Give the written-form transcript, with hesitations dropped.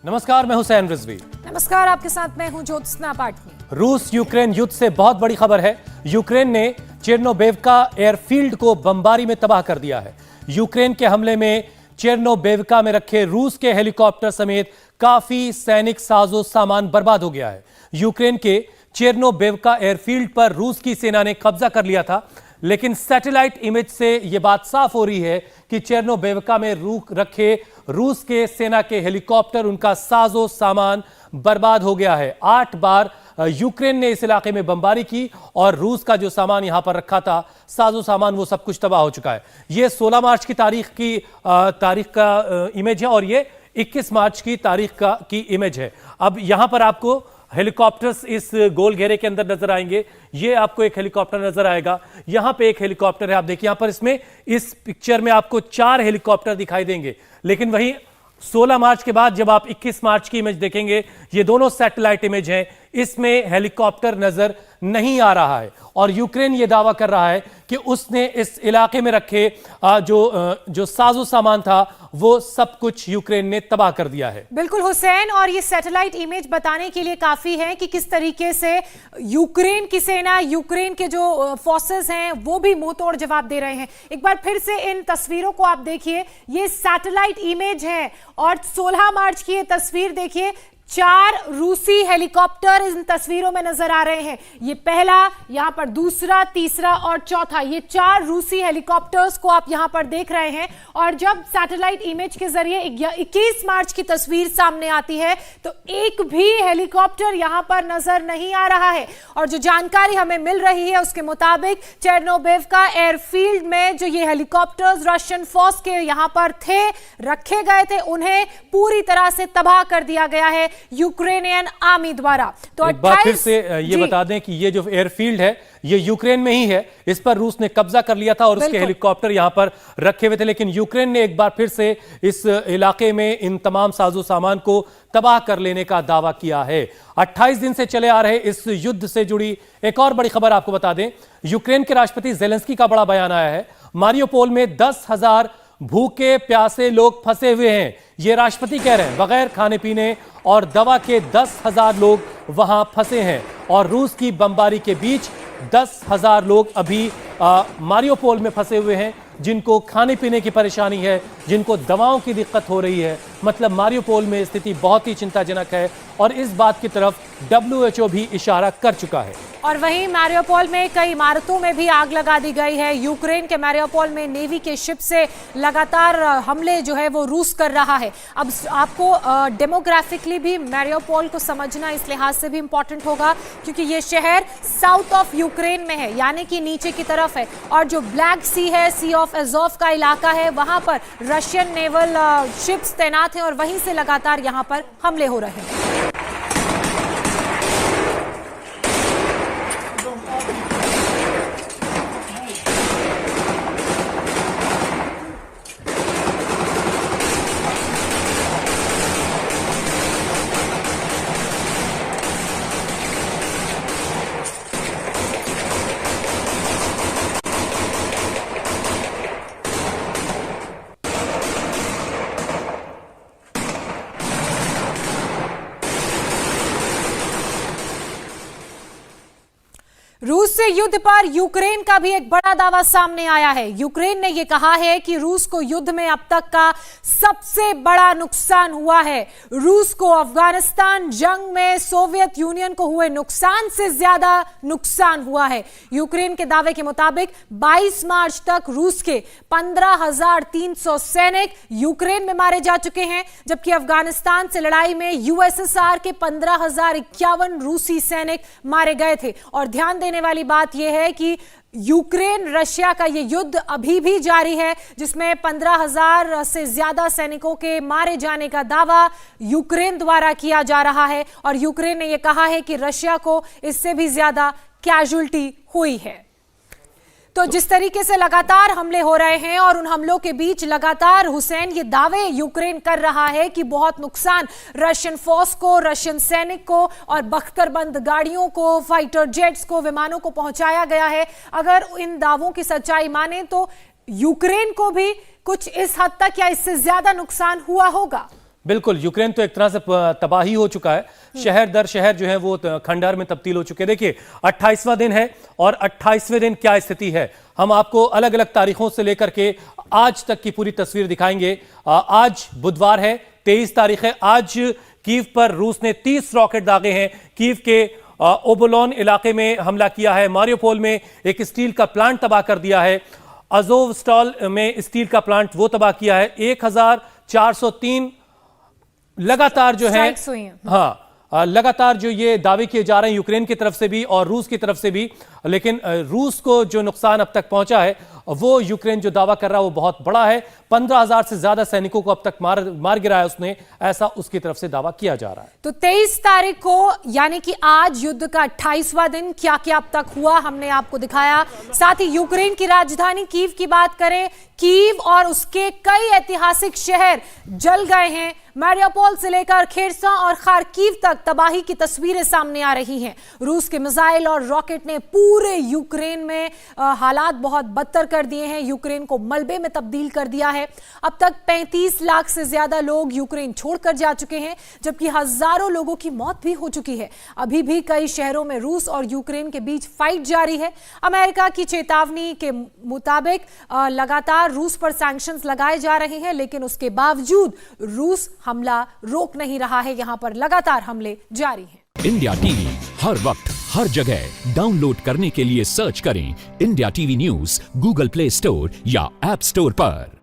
नमस्कार, मैं हुसैन रिजवी। नमस्कार, आपके साथ मैं हूं ज्योत्सना पाटनी। रूस यूक्रेन युद्ध से बहुत बड़ी खबर है। यूक्रेन ने चेर्नोबेवका एयरफील्ड को बमबारी में तबाह कर दिया है। यूक्रेन के हमले में चेर्नोबेवका में रखे रूस के हेलीकॉप्टर समेत काफी सैनिक साजो सामान बर्बाद हो गया है। यूक्रेन के चेर्नोबेवका एयरफील्ड पर रूस की सेना ने कब्जा कर लिया था, लेकिन सैटेलाइट इमेज से यह बात साफ हो रही है कि चेर्नोबेवका में रखे रूस के सेना के हेलीकॉप्टर, उनका साजो सामान बर्बाद हो गया है। 8 बार यूक्रेन ने इस इलाके में बमबारी की और रूस का जो सामान यहां पर रखा था, साजो सामान, वो सब कुछ तबाह हो चुका है। ये 16 मार्च की तारीख का इमेज है और ये 21 मार्च की तारीख की इमेज है। अब यहां पर आपको हेलीकॉप्टर्स इस गोल घेरे के अंदर नजर आएंगे। ये आपको एक हेलीकॉप्टर नजर आएगा, यहां पे एक हेलीकॉप्टर है। आप देखिए यहां पर इसमें इस पिक्चर में आपको 4 हेलीकॉप्टर दिखाई देंगे, लेकिन वहीं 16 मार्च के बाद जब आप 21 मार्च की इमेज देखेंगे, ये दोनों सैटेलाइट इमेज हैं, इसमें हेलीकॉप्टर नजर नहीं आ रहा है। और यूक्रेन ये दावा कर रहा है कि उसने इस इलाके में रखे जो साजो सामान था, वो सब कुछ यूक्रेन ने तबाह कर दिया है। बिल्कुल हुसैन, और ये सैटेलाइट इमेज बताने के लिए काफी है कि किस तरीके से यूक्रेन की सेना, यूक्रेन के जो फोर्सेस हैं, वो भी मुंह तोड़ जवाब दे रहे हैं। एक बार फिर से इन तस्वीरों को आप देखिए, ये सैटेलाइट इमेज है और 16 मार्च की ये तस्वीर देखिए। 4 रूसी हेलीकॉप्टर इन तस्वीरों में नजर आ रहे हैं। ये पहला, यहां पर दूसरा, तीसरा और चौथा, ये 4 रूसी हेलीकॉप्टर्स को आप यहां पर देख रहे हैं। और जब सैटेलाइट इमेज के जरिए 21 मार्च की तस्वीर सामने आती है तो एक भी हेलीकॉप्टर यहां पर नजर नहीं आ रहा है। और जो जानकारी हमें मिल रही है उसके मुताबिक चेर्नोबेवका एयरफील्ड में जो ये हेलीकॉप्टर्स रशियन फोर्स के यहां पर थे, रखे गए थे, उन्हें पूरी तरह से तबाह कर दिया गया है यूक्रेनियन आर्मी द्वारा। तो एक बार फिर से ये बता दें कि ये जो एयरफील्ड है ये यूक्रेन में ही है। इस पर रूस ने कब्जा कर लिया था और उसके हेलीकॉप्टर यहां पर रखे हुए थे, लेकिन यूक्रेन ने एक बार फिर से इस इलाके में इन तमाम साजो सामान को तबाह कर लेने का दावा किया है। 28 दिन से चले आ रहे इस युद्ध से जुड़ी एक और बड़ी खबर आपको बता दें। यूक्रेन के राष्ट्रपति जेलेंस्की का बड़ा बयान आया है। मारियोपोल में 10,000 भूखे प्यासे लोग फंसे हुए हैं, ये राष्ट्रपति कह रहे हैं। बगैर खाने पीने और दवा के 10,000 लोग वहां फंसे हैं और रूस की बमबारी के बीच 10,000 लोग अभी मारियोपोल में फंसे हुए हैं, जिनको खाने पीने की परेशानी है, जिनको दवाओं की दिक्कत हो रही है। मतलब मारियोपोल में स्थिति बहुत ही चिंताजनक है और इस बात की तरफ WHO भी इशारा कर चुका है। और वहीं मारियोपोल में कई इमारतों में भी आग लगा दी गई है। यूक्रेन के मारियोपोल में नेवी के शिप से लगातार हमले जो है वो रूस कर रहा है। अब आपको डेमोग्राफिकली भी मारियोपोल को समझना इस लिहाज से भी इंपॉर्टेंट होगा क्योंकि ये शहर साउथ ऑफ यूक्रेन में है, यानी कि नीचे की तरफ है। और जो ब्लैक सी है, सी ऑफ अज़ोव का इलाका है, वहां पर रशियन नेवल शिप्स तैनात हैं और वहीं से लगातार यहां पर हमले हो रहे हैं। रूस से युद्ध पर यूक्रेन का भी एक बड़ा दावा सामने आया है। यूक्रेन ने यह कहा है कि रूस को युद्ध में अब तक का सबसे बड़ा नुकसान हुआ है। रूस को अफगानिस्तान जंग में सोवियत यूनियन को हुए नुकसान से ज्यादा नुकसान हुआ है। यूक्रेन के दावे के मुताबिक 22 मार्च तक रूस के 15,300 सैनिक यूक्रेन में मारे जा चुके हैं, जबकि अफगानिस्तान से लड़ाई में यूएसएसआर के 15,051 रूसी सैनिक मारे गए थे। और ध्यान देने वाली बात यह है कि यूक्रेन रशिया का यह युद्ध अभी भी जारी है, जिसमें 15,000 से ज्यादा सैनिकों के मारे जाने का दावा यूक्रेन द्वारा किया जा रहा है। और यूक्रेन ने यह कहा है कि रशिया को इससे भी ज्यादा कैजुअल्टी हुई है। तो जिस तरीके से लगातार हमले हो रहे हैं और उन हमलों के बीच लगातार हुसैन ये दावे यूक्रेन कर रहा है कि बहुत नुकसान रशियन फोर्स को, रशियन सैनिक को और बख्तरबंद गाड़ियों को, फाइटर जेट्स को, विमानों को पहुंचाया गया है। अगर इन दावों की सच्चाई माने तो यूक्रेन को भी कुछ इस हद तक या इससे ज्यादा नुकसान हुआ होगा। बिल्कुल, यूक्रेन तो एक तरह से तबाही हो चुका है। शहर दर शहर जो है वो खंडहर में तब्दील हो चुके हैं। देखिए 28वां दिन है और 28वें दिन क्या स्थिति है, हम आपको अलग अलग तारीखों से लेकर के आज तक की पूरी तस्वीर दिखाएंगे। आज बुधवार है, 23 तारीख है। आज कीव पर रूस ने 30 रॉकेट दागे हैं। कीव के ओबोलोन इलाके में हमला किया है। मारियोपोल में एक स्टील का प्लांट तबाह कर दिया है। अज़ोवस्टॉल में स्टील का प्लांट वो तबाह किया है। 1403 लगातार जो है, हाँ, लगातार जो ये दावे किए जा रहे हैं यूक्रेन की तरफ से भी और रूस की तरफ से भी, लेकिन रूस को जो नुकसान अब तक पहुंचा है वो यूक्रेन जो दावा कर रहा है वो बहुत बड़ा है। 15,000 से ज्यादा सैनिकों को अब तक मार गिराया उसने, ऐसा उसकी तरफ से दावा किया जा रहा है। तो 23 तारीख को यानी कि आज युद्ध का 28वां दिन, क्या क्या अब तक हुआ हमने आपको दिखाया। साथ ही यूक्रेन की राजधानी कीव की बात करें, कीव और उसके कई ऐतिहासिक शहर जल गए हैं। मारियोपोल से लेकर खेरसन और खार्किव तक तबाही की तस्वीरें सामने आ रही हैं। रूस के मिसाइल और रॉकेट ने पूरे यूक्रेन में हालात बहुत बदतर कर दिए हैं। यूक्रेन को मलबे में तब्दील कर दिया है। अब तक 35 लाख से ज्यादा लोग यूक्रेन छोड़कर जा चुके हैं, जबकि हजारों लोगों की मौत भी हो चुकी है। अभी भी कई शहरों में रूस और यूक्रेन के बीच फाइट जारी है। अमेरिका की चेतावनी के मुताबिक लगातार रूस पर सैंक्शंस लगाए जा रहे हैं, लेकिन उसके बावजूद रूस हमला रोक नहीं रहा है। यहां पर लगातार हमले जारी हैं। इंडिया टीवी हर वक्त हर जगह डाउनलोड करने के लिए सर्च करें India TV news Google play store या ऐप स्टोर पर।